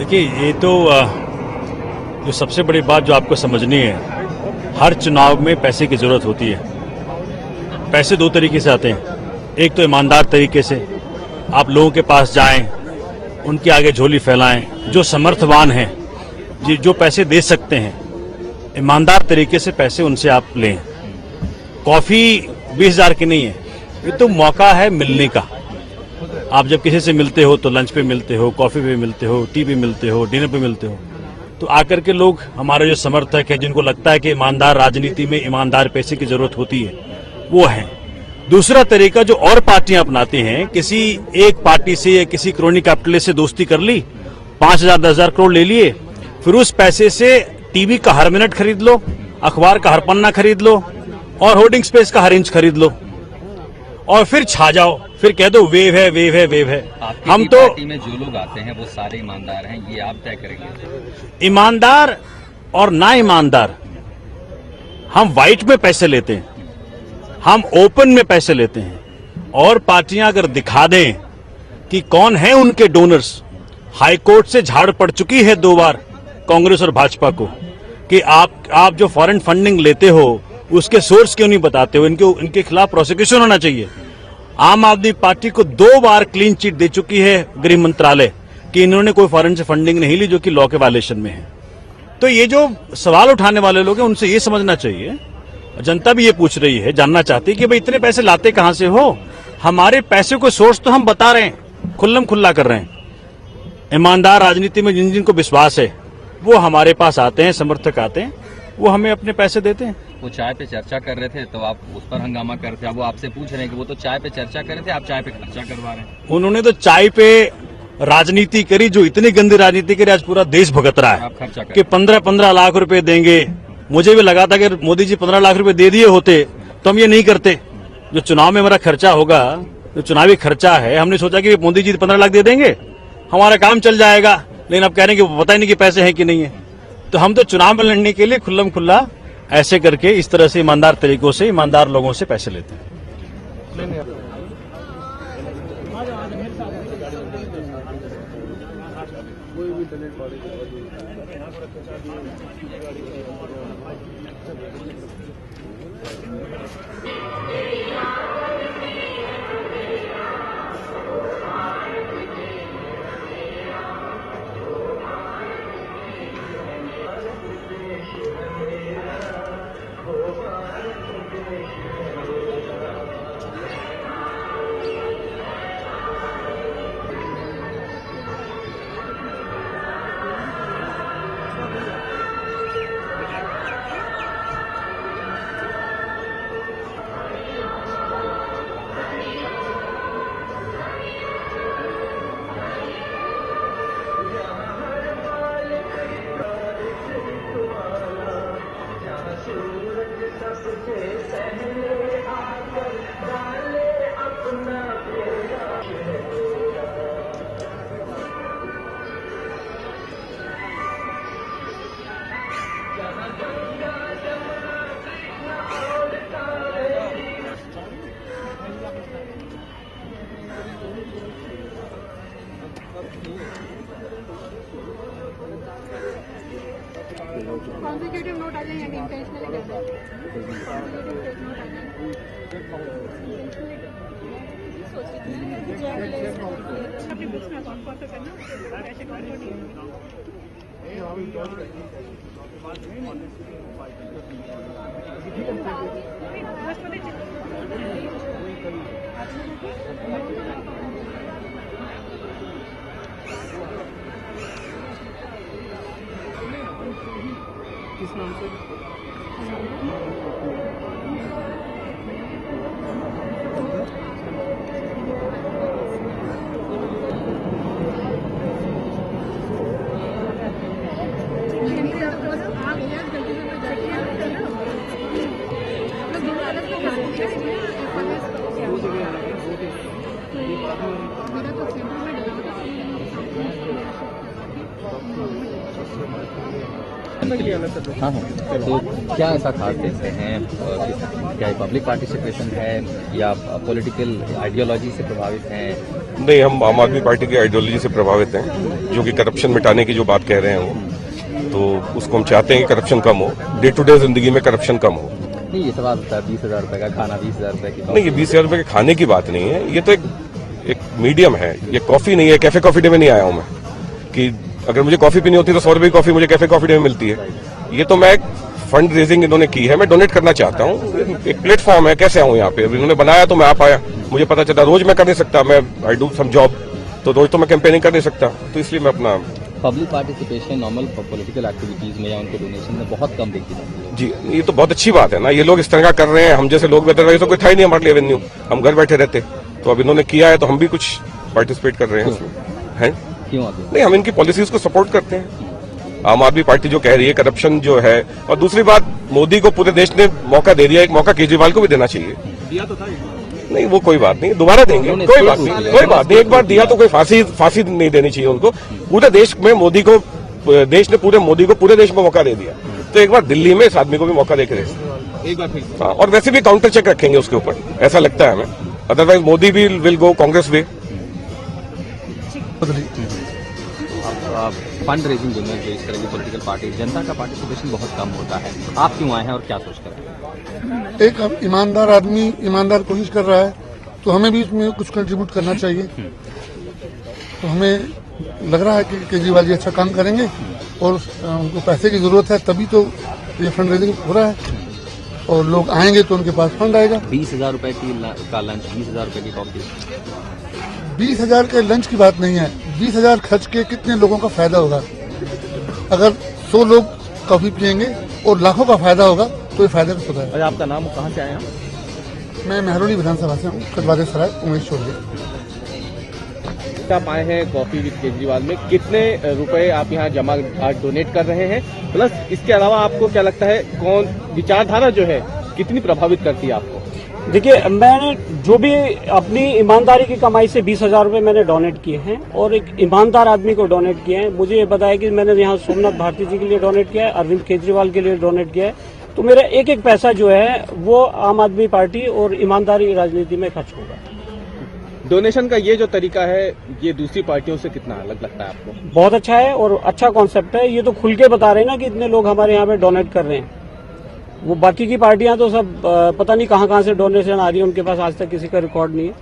देखिए, ये तो जो सबसे बड़ी बात जो आपको समझनी है, हर चुनाव में पैसे की जरूरत होती है। पैसे दो तरीके से आते हैं। एक तो ईमानदार तरीके से आप लोगों के पास जाएं, उनके आगे झोली फैलाएं। जो समर्थवान हैं, जो पैसे दे सकते हैं, ईमानदार तरीके से पैसे उनसे आप लें। कॉफी 20,000 की नहीं है, ये तो मौका है मिलने का। आप जब किसी से मिलते हो तो लंच पे मिलते हो, कॉफी पे मिलते हो, टी पे मिलते हो, डिनर पे मिलते हो, तो आकर के लोग हमारे जो समर्थक है, जिनको लगता है कि ईमानदार राजनीति में ईमानदार पैसे की जरूरत होती है, वो हैं। दूसरा तरीका जो और पार्टियां अपनाती हैं, किसी एक पार्टी से या किसी क्रोनी कैपिटलिस्ट से दोस्ती कर ली, 5,000 10,000 करोड़ ले लिए, फिर उस पैसे से टीवी का हर मिनट खरीद लो, अखबार का हर पन्ना खरीद लो और होर्डिंग स्पेस का हर इंच खरीद लो और फिर छा जाओ, फिर कह दो वेव है, वेव है, वेव है। हम तो पार्टी में जो लोग आते हैं वो सारे ईमानदार हैं, ये आप तय करेंगे? ईमानदार और ना ईमानदार, हम व्हाइट में पैसे लेते हैं, हम ओपन में पैसे लेते हैं। और पार्टियां अगर दिखा दें कि कौन है उनके डोनर्स, हाईकोर्ट से झाड़ पड़ चुकी है 2 बार कांग्रेस और भाजपा को कि आप जो फॉरेन फंडिंग लेते हो उसके सोर्स क्यों नहीं बताते हो। इनके खिलाफ प्रोसिक्यूशन होना चाहिए। आम आदमी पार्टी को 2 बार क्लीन चिट दे चुकी है गृह मंत्रालय कि इन्होंने कोई फॉरेन से फंडिंग नहीं ली, जो कि लॉ के वायलेशन में है। तो ये जो सवाल उठाने वाले लोग हैं, उनसे ये समझना चाहिए, जनता भी ये पूछ रही है, जानना चाहती है कि भाई इतने पैसे लाते कहां से हो। हमारे पैसे को सोर्स तो हम बता रहे हैं, खुल्लम खुल्ला कर रहे हैं। ईमानदार राजनीति में जिन जिनको विश्वास है वो हमारे पास आते हैं, समर्थक आते हैं, वो हमें अपने पैसे देते हैं। वो चाय पे चर्चा कर रहे थे तो आप उस पर हंगामा कर रहे थे। अब वो आपसे पूछ रहे हैं कि वो तो चाय पे चर्चा कर रहे थे, आप चाय पे खर्चा करवा रहे हैं। उन्होंने तो चाय पे राजनीति करी, जो इतनी गंदी राजनीति करी, आज पूरा देश भुगत रहा है कि 15-15 लाख रुपए देंगे। मुझे भी लगा था कि मोदी जी 15 लाख रुपए दे दिए होते तो हम ये नहीं करते। जो चुनाव में हमारा खर्चा होगा, जो चुनावी खर्चा है, हमने सोचा कि मोदी जी 15 लाख दे देंगे, हमारा काम चल जाएगा। लेकिन अब कह रहे हैं कि पता ही नहीं कि पैसे हैं कि नहीं है। तो हम तो चुनाव में लड़ने के लिए खुल्लम खुल्ला ऐसे करके, इस तरह से ईमानदार तरीकों से ईमानदार लोगों से पैसे लेते हैं। कॉन्जिक्यूटिव नोट आ जाएंगे, इंटेंशनली कर रहे हैं। अपनी बुक्स में अकाउंट कॉल करना, ऐसे कॉल नहीं किस नाम से? मेरा तो करप्शन के लिए। हाँ हाँ, तो क्या ऐसा खास देखते हैं, क्या पब्लिक पार्टिसिपेशन है या पॉलिटिकल आइडियोलॉजी से प्रभावित हैं? नहीं, हम आम आदमी पार्टी की आइडियोलॉजी से प्रभावित हैं, जो कि करप्शन मिटाने की जो बात कह रहे हैं वो, तो उसको हम चाहते हैं कि करप्शन कम हो, डे टू डे जिंदगी में करप्शन कम हो। नहीं, ये सवाल होता है 20,000 रुपए का खाना, 20,000 रुपए की नहीं, ये 20,000 रुपए के खाने की बात नहीं है, ये तो एक मीडियम है, ये कॉफी नहीं है। कैफे कॉफी डे में नहीं आया हूं मैं कि अगर मुझे कॉफी पीनी होती तो 100 रुपए की कॉफी मुझे कैफे कॉफी डे में मिलती है। ये तो मैं फंड रेजिंग इन्होंने की है, मैं डोनेट करना चाहता हूँ, एक प्लेटफॉर्म है, कैसे आऊँ यहाँ पे। अभी इन्होंने बनाया तो मैं आ पाया, मुझे पता चला रोज मैं कर नहीं सकता, मैं आई डू सम जॉब, तो रोज तो मैं कैंपेनिंग कर नहीं सकता, तो इसलिए मैं अपना public participation normal political activities में या उनके डोनेशन में बहुत कम देखी जाती है। जी, ये तो बहुत अच्छी बात है ना, ये लोग इस तरह का कर रहे हैं। हम जैसे लोग बेहतर तो कोई था ही नहीं हमारे लिए रेवेन्यू, हम घर बैठे रहते, तो अब इन्होंने किया है तो हम भी कुछ पार्टिसिपेट कर रहे हैं इसमें, हैं? क्यों आते हैं? नहीं, हम इनकी पॉलिसीज को सपोर्ट करते हैं। आम आदमी पार्टी जो कह रही है करप्शन जो है, और दूसरी बात, मोदी को पूरे देश ने मौका दे दिया, एक मौका केजरीवाल को भी देना चाहिए। दिया तो था। नहीं, वो कोई बात नहीं, दोबारा देंगे, कोई बात नहीं, कोई बात नहीं। एक बार दिया तो कोई फांसी नहीं देनी चाहिए उनको। पूरे देश में मोदी को, देश ने पूरे मोदी को पूरे देश में मौका दे दिया, तो एक बार दिल्ली में इस आदमी को भी मौका देकर एक बार फिर। हाँ, और वैसे भी काउंटर चेक रखेंगे उसके ऊपर, ऐसा लगता है हमें, अदरवाइज मोदी भी will go Congress way. Fund raising में जो इस तरह की पॉलिटिकल पार्टी, जनता का पार्टिसिपेशन बहुत कम होता है, आप क्यों आए हैं और क्या सोच कर? एक ईमानदार आदमी ईमानदार कोशिश कर रहा है, तो हमें भी इसमें कुछ कंट्रीब्यूट करना चाहिए। तो हमें लग रहा है कि केजरीवाल जी अच्छा काम करेंगे, और उनको पैसे की जरूरत है, तभी तो ये फंड रेजिंग हो रहा है, और लोग आएंगे तो उनके पास फंड आएगा। 20,000 रुपए का लंच, 20,000 रुपए की कॉफी। 20,000 के लंच की बात नहीं है, 20,000 खर्च के कितने लोगों का फायदा होगा। अगर 100 लोग कॉफी पियेंगे और लाखों का फायदा होगा, तो ये फायदा का सौदा है। आपका नाम, कहाँ से आए हैं? मैं मेहरौली विधानसभा से हूँ, कटवादे सराय, उमेश चौधरी। आप आए हैं कॉफी विद केजरीवाल में, कितने रुपए आप यहाँ जमा आज डोनेट कर रहे हैं, प्लस इसके अलावा आपको क्या लगता है कौन विचारधारा जो है कितनी प्रभावित करती है आपको? देखिए, मैंने जो भी अपनी ईमानदारी की कमाई से 20,000 रुपए मैंने डोनेट किए हैं, और एक ईमानदार आदमी को डोनेट किए हैं। मुझे ये बताया कि मैंने यहाँ सोमनाथ भारती जी के लिए डोनेट किया है, अरविंद केजरीवाल के लिए डोनेट किया है, तो मेरा एक एक पैसा जो है वो आम आदमी पार्टी और ईमानदारी राजनीति में खर्च होगा। डोनेशन का ये जो तरीका है, ये दूसरी पार्टियों से कितना अलग लगता है आपको? बहुत अच्छा है और अच्छा कॉन्सेप्ट है। ये तो खुल के बता रहे हैं ना कि इतने लोग हमारे यहाँ पे डोनेट कर रहे हैं। वो बाकी की पार्टियां तो सब पता नहीं कहाँ से डोनेशन आ रही है, उनके पास आज तक किसी का रिकॉर्ड नहीं है।